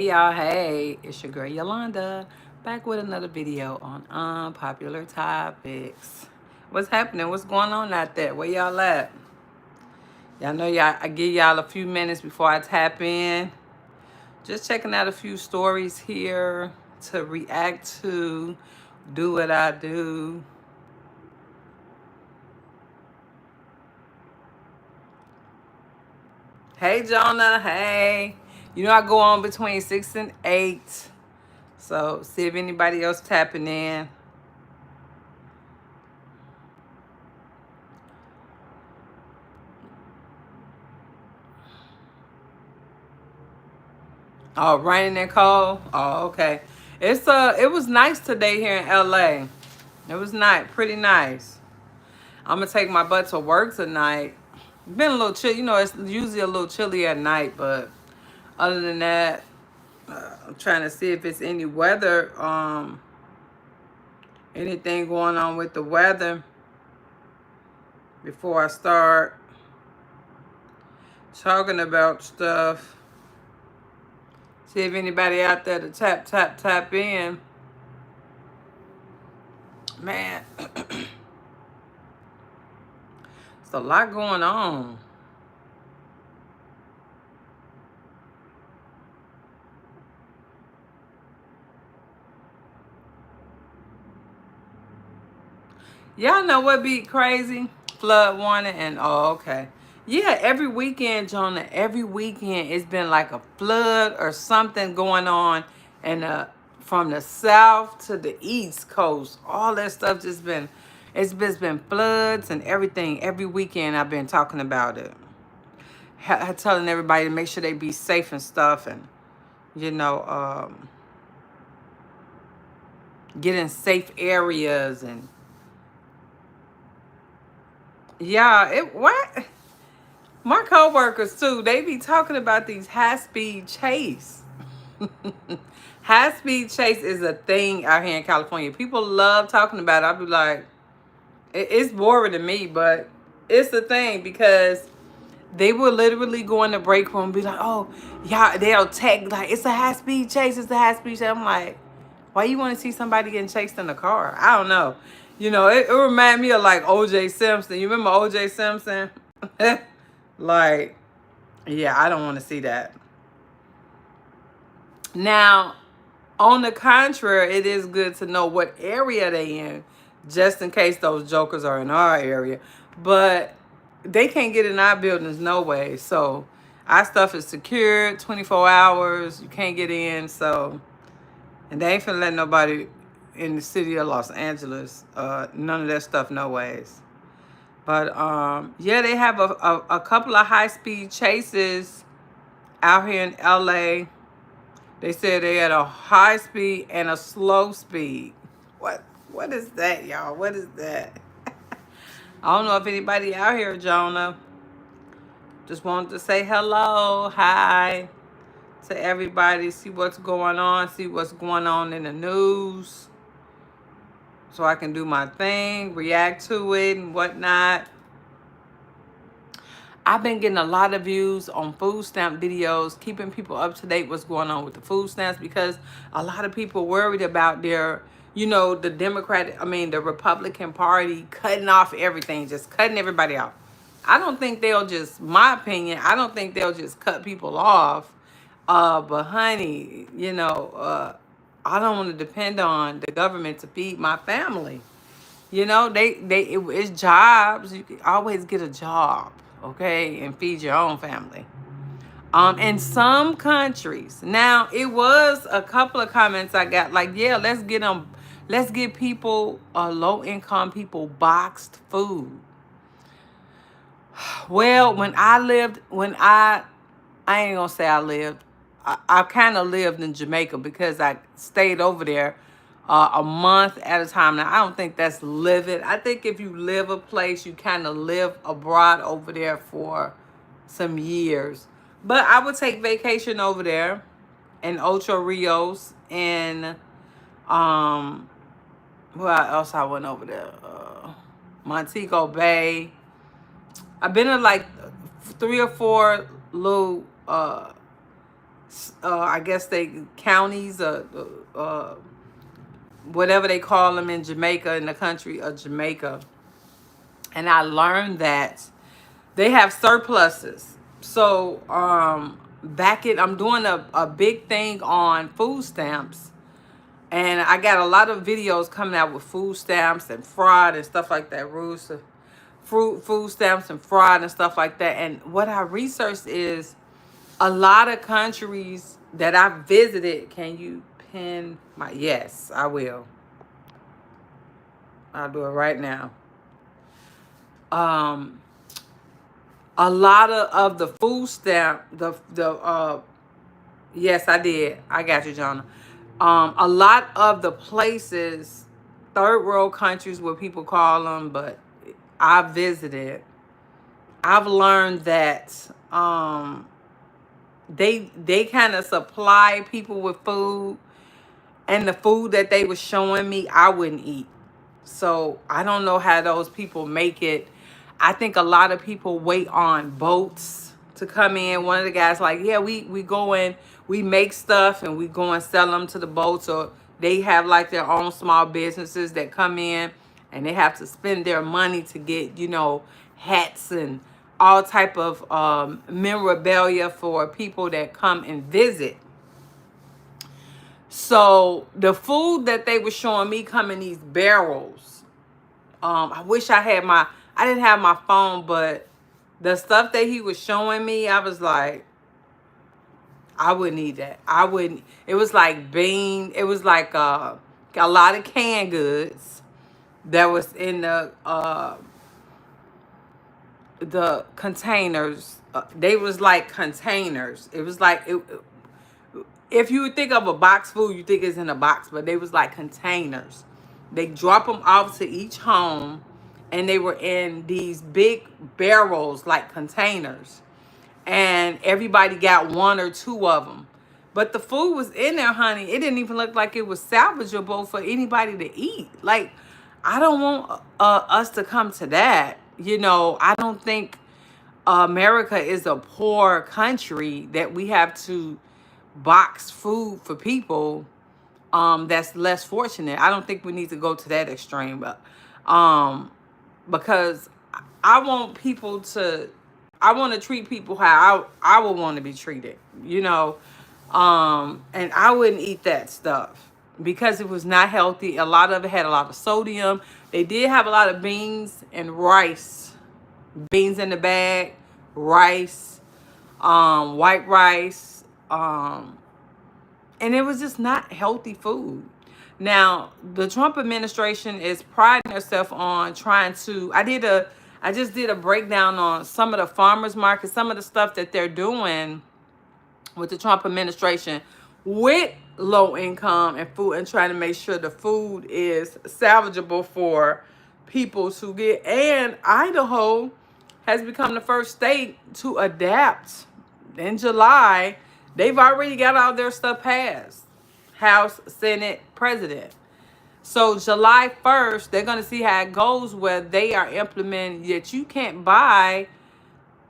Y'all, hey, it's your girl Yolanda back with another video on unpopular topics. What's happening? What's going on out there? Where y'all at? Y'all know I give y'all a few minutes before I tap in. Just checking out a few stories here to react to, do what I do. Hey Jonah, hey. You know I go on between 6 and 8. So see if anybody else tapping in. Oh, raining and cold. Oh, okay. It was nice today here in LA. It was pretty nice. I'm gonna take my butt to work tonight. Been a little chill, it's usually a little chilly at night, but other than that, I'm trying to see if it's any weather, anything going on with the weather before I start talking about stuff. See if anybody out there to tap in. Man, it's a lot going on. Y'all know what be crazy? Flood warning and okay. Yeah, every weekend, Jonah, every weekend it's been like a flood or something going on, and from the south to the east coast, all that stuff it's been floods and everything. Every weekend I've been talking about it, telling everybody to make sure they be safe and stuff, and you know, get in safe areas and yeah, it what. My coworkers too, they be talking about these high-speed chase. High-speed chase is a thing out here in California. People love talking about it. I'll be like, it's boring to me, but it's a thing because they will literally go in the break room and be like, oh, yeah, they'll tag, like, it's a high-speed chase, it's a high-speed chase. I'm like, why you want to see somebody getting chased in a car? I don't know. It remind me of like O.J. Simpson. You remember O.J. Simpson? Like, yeah, I don't want to see that. Now, on the contrary, it is good to know what area they in, just in case those jokers are in our area. But they can't get in our buildings no way. So our stuff is secured 24 hours. You can't get in. So, and they ain't finna let nobody in the city of Los Angeles, none of that stuff, no ways. But yeah, they have a couple of high-speed chases out here in LA. They said they had a high speed and a slow speed. What is that, y'all? What is that? I don't know if anybody out here, Jonah. Just wanted to say hello, hi to everybody, see what's going on, see what's going on in the news, so I can do my thing, react to it and whatnot. I've been getting a lot of views on food stamp videos, keeping people up to date what's going on with the food stamps, because a lot of people worried about the Republican Party cutting off everything, just cutting everybody off. I don't think they'll just, my opinion, I don't think they'll just cut people off. But honey, I don't want to depend on the government to feed my family. It's jobs. You can always get a job, okay, and feed your own family. In some countries, now it was a couple of comments I got like, yeah, let's get people, low income people, boxed food. Well, I ain't gonna say I lived. I kind of lived in Jamaica because I stayed over there a month at a time. Now, I don't think that's living. I think if you live a place, you kind of live abroad over there for some years. But I would take vacation over there in Ocho Rios and where else I went over there? Montego Bay. I've been in like 3 or 4 little I guess they counties, whatever they call them in Jamaica, in the country of Jamaica. And I learned that they have surpluses. So I'm doing a big thing on food stamps. And I got a lot of videos coming out with food stamps and fraud and stuff like that. Rules of food stamps and fraud and stuff like that. And what I researched is a lot of countries that I visited. Can you pin my... Yes, I will. I'll do it right now. A lot of the food stamp, yes, I did. I got you, Jonah. A lot of the places, third world countries, what people call them, but I visited, I've learned that they kind of supply people with food, and the food that they were showing me, I wouldn't eat. So I don't know how those people make it. I think a lot of people wait on boats to come in. One of the guys like, yeah, we go in, we make stuff and we go and sell them to the boats, or they have like their own small businesses that come in and they have to spend their money to get, you know, hats and all type of memorabilia for people that come and visit. So the food that they were showing me come in these barrels. I wish I didn't have my phone, but the stuff that he was showing me, I was like, I wouldn't eat that. I wouldn't. It was like it was like a lot of canned goods that was in the containers. They was like containers. It was like if you think of a box food, you think it's in a box, but they was like containers. They drop them off to each home, and they were in these big barrels, like containers. And everybody got one or two of them. But the food was in there, honey. It didn't even look like it was salvageable for anybody to eat. Like, I don't want us to come to that. You know, I don't think America is a poor country that we have to box food for people that's less fortunate. I don't think we need to go to that extreme, but because I want people to, I want to treat people how I would want to be treated, you know. And I wouldn't eat that stuff because it was not healthy. A lot of it had a lot of sodium. They did have a lot of beans and rice, beans in the bag, rice, white rice, and it was just not healthy food. Now, the Trump administration is priding herself on trying to, I just did a breakdown on some of the farmers markets, some of the stuff that they're doing with the Trump administration with low income and food, and trying to make sure the food is salvageable for people to get. And Idaho has become the first state to adapt. In July, they've already got all their stuff passed. House, Senate, President. So July 1st, they're going to see how it goes, where they are implementing that you can't buy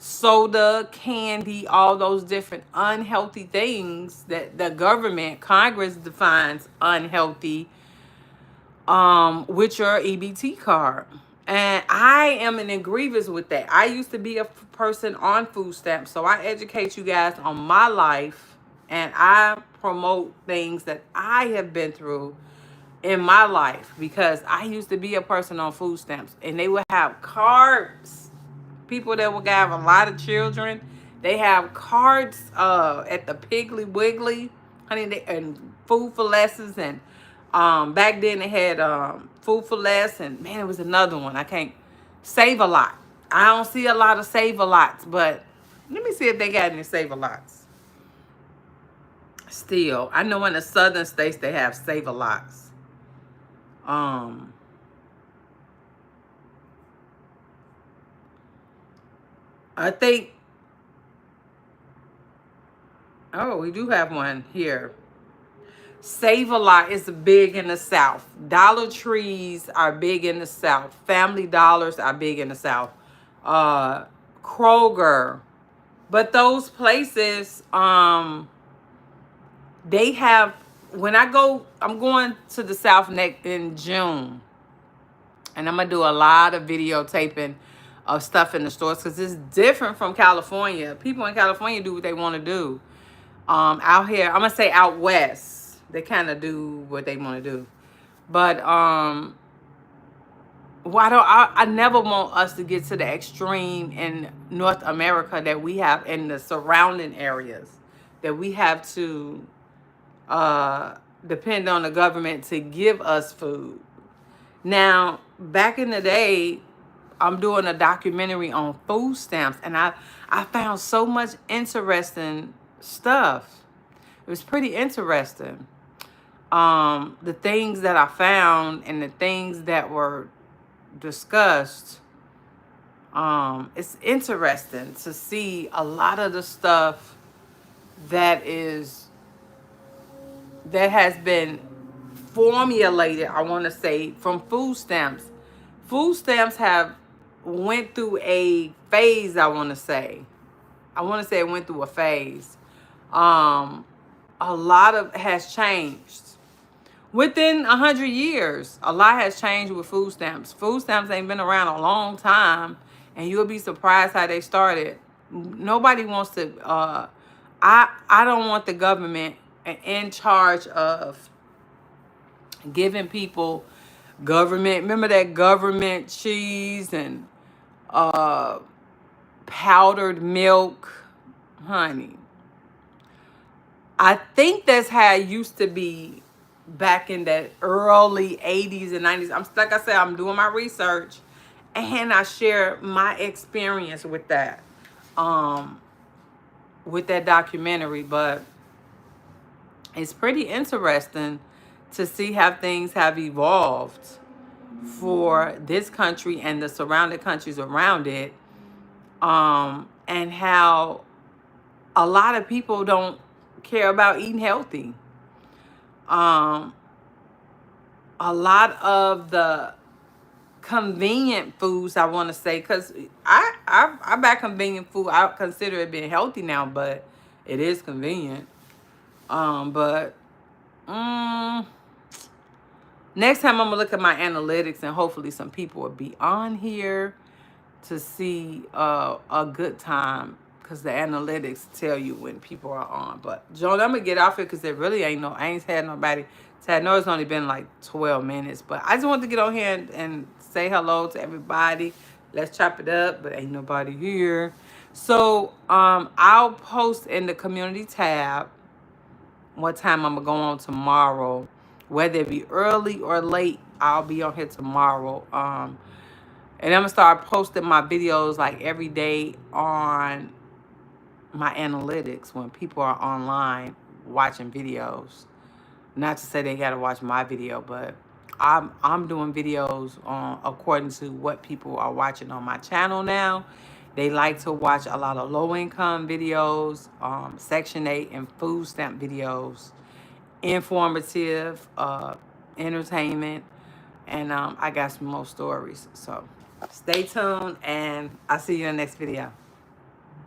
soda, candy, all those different unhealthy things that the government, Congress defines unhealthy, with your EBT card. And I am in agreement with that. I used to be a person on food stamps, so I educate you guys on my life, and I promote things that I have been through in my life, because I used to be a person on food stamps, and they would have cards. People that would have a lot of children, they have cards at the Piggly Wiggly, honey, and Food for Lessons, and back then they had Food for Less, and man, it was another one. I can't Save a Lot. I don't see a lot of Save a Lots, but let me see if they got any Save a Lots. Still, I know in the southern states they have Save a Lots. I think, oh, we do have one here. Save a Lot is big in the South. Dollar Trees are big in the South. Family Dollars are big in the South. Kroger. But those places, They have, when I go, I'm going to the South next in June. And I'm going to do a lot of videotaping of stuff in the stores because it's different from California. People in California do what they want to do. Out here, I'm going to say out west, they kind of do what they want to do. But I never want us to get to the extreme in North America that we have in the surrounding areas, that we have to depend on the government to give us food. Now, back in the day, I'm doing a documentary on food stamps, and I found so much interesting stuff. It was pretty interesting. The things that I found and the things that were discussed, it's interesting to see a lot of the stuff that has been formulated, I want to say, from food stamps. Food stamps have went through a phase, I want to say. It went through a phase. A lot of has changed. Within 100 years, a lot has changed with food stamps. Food stamps ain't been around a long time, and you'll be surprised how they started. Nobody wants to, I don't want the government in charge of giving people government, remember that government cheese and powdered milk, honey. I think that's how it used to be back in that early 80s and 90s. Like I said, I'm doing my research and I share my experience with that documentary. But it's pretty interesting to see how things have evolved for this country and the surrounding countries around it, and how a lot of people don't care about eating healthy. A lot of the convenient foods, I want to say, because I buy convenient food. I consider it being healthy now, but it is convenient. But next time I'm gonna look at my analytics, and hopefully some people will be on here to see a good time, because the analytics tell you when people are on. But Joan, I'm gonna get off here because there really ain't I ain't had nobody. I know it's only been like 12 minutes, but I just wanted to get on here and say hello to everybody. Let's chop it up, but ain't nobody here. So I'll post in the community tab what time I'm gonna go on tomorrow, whether it be early or late. I'll be on here tomorrow. And I'm gonna start posting my videos like every day on my analytics when people are online watching videos. Not to say they gotta watch my video, but I'm doing videos on according to what people are watching on my channel now. They like to watch a lot of low-income videos, Section 8 and food stamp videos, informative, entertainment, and I got some more stories. So stay tuned, and I'll see you in the next video.